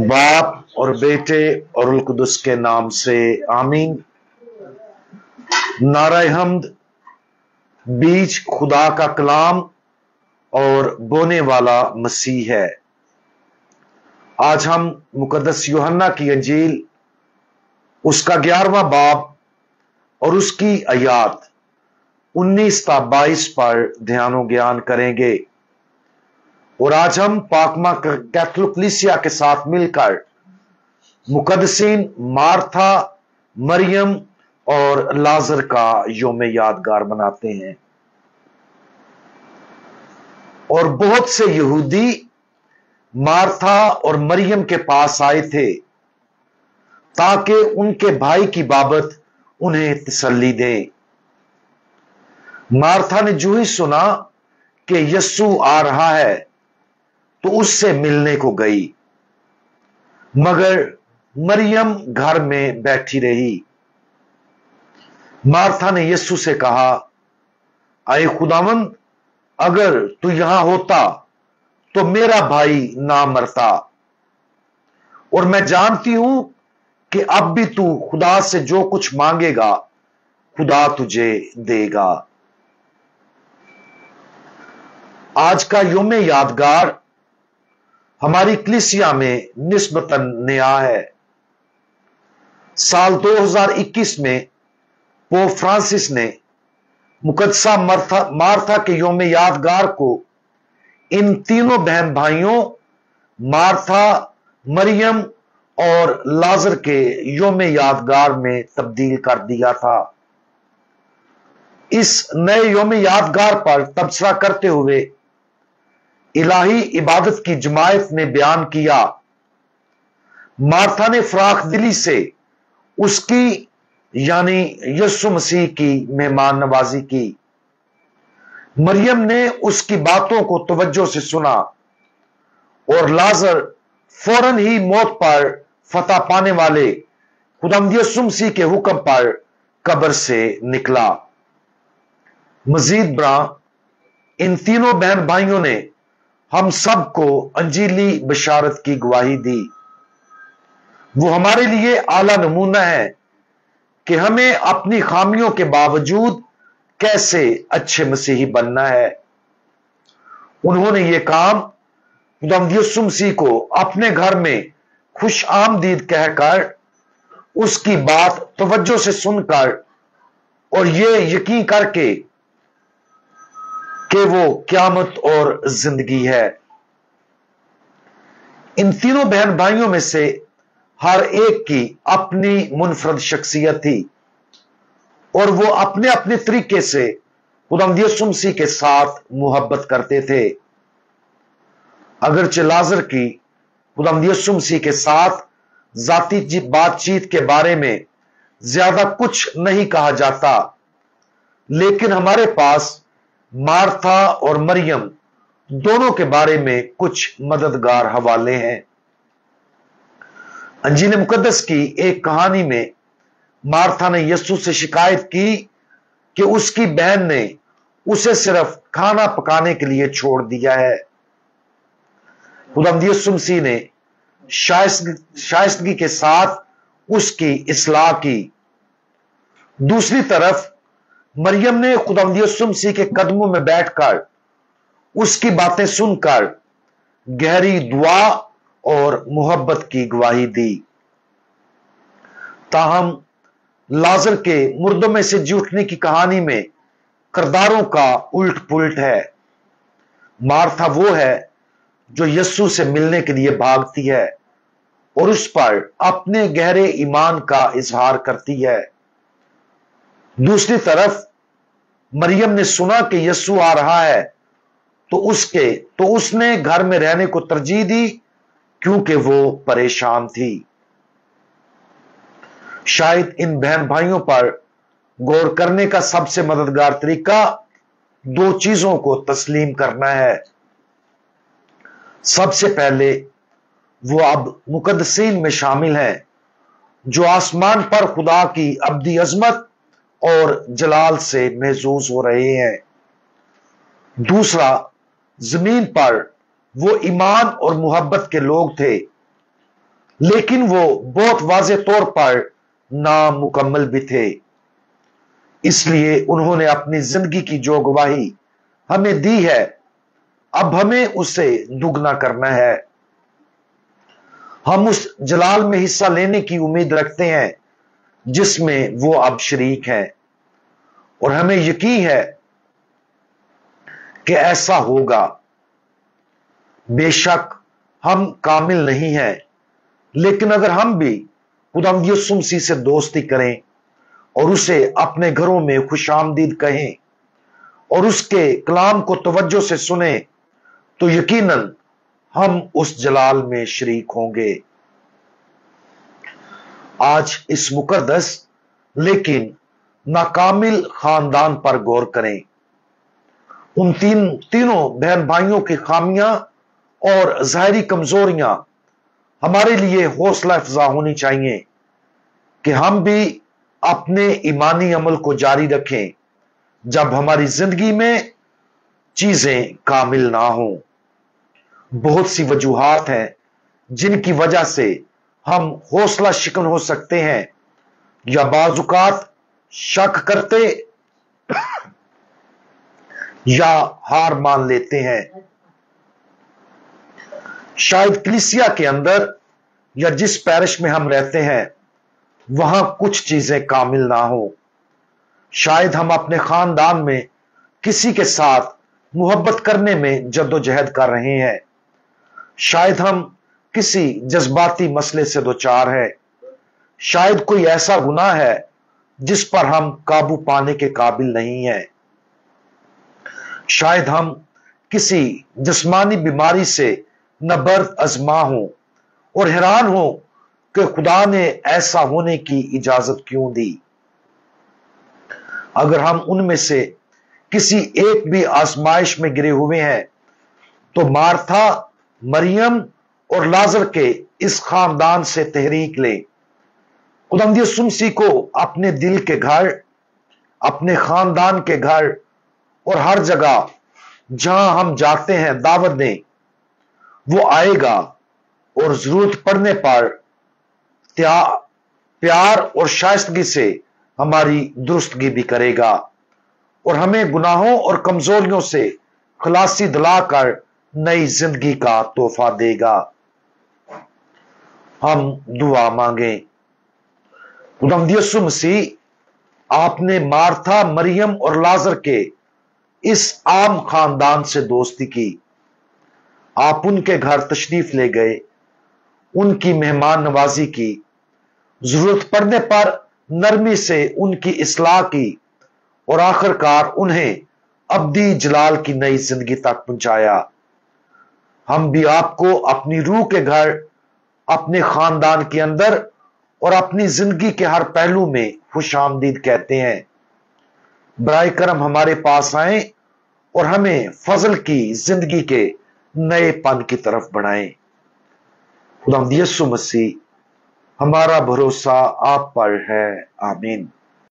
बाप और बेटे और रुल कुदस के नाम से आमीन। नारे हम्द, बीज खुदा का कलाम और बोने वाला मसीह है। आज हम मुकद्दस यूहन्ना की अंजील उसका 11वां बाब और उसकी आयात 19 ता 22 पर ध्यान ज्ञान करेंगे। और आज हम पाकमा कैथोलिक कलीसिया के साथ मिलकर मुकद्दसीन मार्था, मरियम और लाजर का योम यादगार मनाते हैं। और बहुत से यहूदी मार्था और मरियम के पास आए थे ताकि उनके भाई की बाबत उन्हें तसल्ली दे। मार्था ने जो ही सुना कि यस्सु आ रहा है तो उससे मिलने को गई, मगर मरियम घर में बैठी रही। मार्था ने यस्सु से कहा, आए खुदावंद, अगर तू यहां होता तो मेरा भाई ना मरता। और मैं जानती हूं कि अब भी तू खुदा से जो कुछ मांगेगा खुदा तुझे देगा। आज का योम यादगार हमारी कलीसिया में निस्बतन नया है। साल 2021 में पोप फ्रांसिस ने मुकद्दसा मार्था के योम यादगार को इन तीनों बहन भाइयों मार्था, मरियम और लाजर के योम यादगार में तब्दील कर दिया था। इस नए योम यादगार पर तबसरा करते हुए इलाही इबादत की जमायत ने बयान किया, मार्था ने फराख दिली से उसकी यानी यस्सु मसीह की मेहमान नवाजी की। मरियम ने उसकी बातों को तवज्जो से सुना और लाजर फौरन ही मौत पर फतह पाने वाले खुदावंद यस्सु मसीह के हुक्म पर कब्र से निकला। मजीद बरा इन तीनों बहन भाइयों ने हम सबको अंजीली बशारत की गवाही दी। वो हमारे लिए आला नमूना है कि हमें अपनी खामियों के बावजूद कैसे अच्छे मसीही बनना है। उन्होंने ये काम खुदावंद यस्सु मसीह को अपने घर में खुश आमदीद कहकर, उसकी बात तवज्जो से सुनकर और ये यकीन करके कि वो क़यामत और जिंदगी है। इन तीनों बहन भाइयों में से हर एक की अपनी मुनफरद शख्सियत थी और वो अपने अपने तरीके से खुदावंद यस्सु मसीह के साथ मोहब्बत करते थे। अगरचे लाजर की खुदावंद यस्सु मसीह के साथ जाती बातचीत के बारे में ज्यादा कुछ नहीं कहा जाता, लेकिन हमारे पास मार्था और मरियम दोनों के बारे में कुछ मददगार हवाले हैं। अंजील मुकद्दस की एक कहानी में मार्था ने यस्सु से शिकायत की कि उसकी बहन ने उसे सिर्फ खाना पकाने के लिए छोड़ दिया है। खुदावंद यस्सु मसीह ने शाइस्तगी के साथ उसकी इस्लाह की। दूसरी तरफ मरियम ने खुदावंद यस्सु मसीह के कदमों में बैठकर उसकी बातें सुनकर गहरी दुआ और मोहब्बत की गवाही दी। ताहम लाजर के मुर्दों में से जी उठने की कहानी में किरदारों का उल्ट पुलट है। मार्था वो है जो यस्सु से मिलने के लिए भागती है और उस पर अपने गहरे ईमान का इजहार करती है। दूसरी तरफ मरियम ने सुना कि यस्सु आ रहा है तो उसने घर में रहने को तरजीह दी क्योंकि वो परेशान थी। शायद इन बहन भाइयों पर गौर करने का सबसे मददगार तरीका दो चीजों को तस्लीम करना है। सबसे पहले वो अब मुकद्दसीन में शामिल हैं जो आसमान पर खुदा की अब्दी अजमत और जलाल से महसूस हो रहे हैं। दूसरा, जमीन पर وہ ایمان اور محبت کے لوگ تھے، لیکن وہ بہت واضح طور پر نامکمل بھی تھے۔ اس لیے انہوں نے اپنی زندگی کی جو گواہی ہمیں دی ہے، اب ہمیں اسے دگنا کرنا ہے۔ ہم اس جلال میں حصہ لینے کی امید رکھتے ہیں جس میں وہ اب شریک ہیں، اور ہمیں یقین ہے کہ ایسا ہوگا۔ بے شک ہم کامل نہیں ہیں، لیکن اگر ہم بھی خداوند یسوع مسیح سے دوستی کریں اور اسے اپنے گھروں میں خوش آمدید کہیں اور اس کے کلام کو توجہ سے سنیں تو یقیناً ہم اس جلال میں شریک ہوں گے۔ آج اس مقدس لیکن ناکامل خاندان پر غور کریں۔ ان تینوں بہن بھائیوں کی خامیاں اور ظاہری کمزوریاں ہمارے لیے حوصلہ افزا ہونی چاہیے کہ ہم بھی اپنے ایمانی عمل کو جاری رکھیں جب ہماری زندگی میں چیزیں کامل نہ ہوں۔ بہت سی وجوہات ہیں جن کی وجہ سے ہم حوصلہ شکن ہو سکتے ہیں یا بعض اوقات شک کرتے یا ہار مان لیتے ہیں۔ شاید کلیسیا کے اندر یا جس پیرش میں ہم رہتے ہیں وہاں کچھ چیزیں کامل نہ ہوں۔ شاید ہم اپنے خاندان میں کسی کے ساتھ محبت کرنے میں جدوجہد کر رہے ہیں۔ شاید ہم کسی جذباتی مسئلے سے دوچار ہیں۔ شاید کوئی ایسا گناہ ہے جس پر ہم قابو پانے کے قابل نہیں ہیں۔ شاید ہم کسی جسمانی بیماری سے نبرد ازما ہوں اور حیران ہوں کہ خدا نے ایسا ہونے کی اجازت کیوں دی۔ اگر ہم ان میں سے کسی ایک بھی آزمائش میں گرے ہوئے ہیں تو مارتھا، مریم اور لازر کے اس خاندان سے تحریک لیں۔ خداوند یسوع مسیح کو اپنے دل کے گھر، اپنے خاندان کے گھر اور ہر جگہ جہاں ہم جاتے ہیں دعوت دیں۔ وہ آئے گا اور ضرورت پڑنے پر پیار اور شائستگی سے ہماری درستگی بھی کرے گا اور ہمیں گناہوں اور کمزوریوں سے خلاصی دلا کر نئی زندگی کا تحفہ دے گا۔ ہم دعا مانگیں۔ خداوند یسوع مسیح، آپ نے مارتھا، مریم اور لازر کے اس عام خاندان سے دوستی کی۔ آپ ان کے گھر تشریف لے گئے، ان کی مہمان نوازی کی، ضرورت پڑنے پر نرمی سے ان کی اصلاح کی اور آخر کار انہیں ابدی جلال کی نئی زندگی تک پہنچایا۔ ہم بھی آپ کو اپنی روح کے گھر، اپنے خاندان کے اندر اور اپنی زندگی کے ہر پہلو میں خوش آمدید کہتے ہیں۔ برائے کرم ہمارے پاس آئیں اور ہمیں فضل کی زندگی کے نئے پن کی طرف بڑھائیں۔ خداوند یسوع مسیح، ہمارا بھروسہ آپ پر ہے۔ آمین۔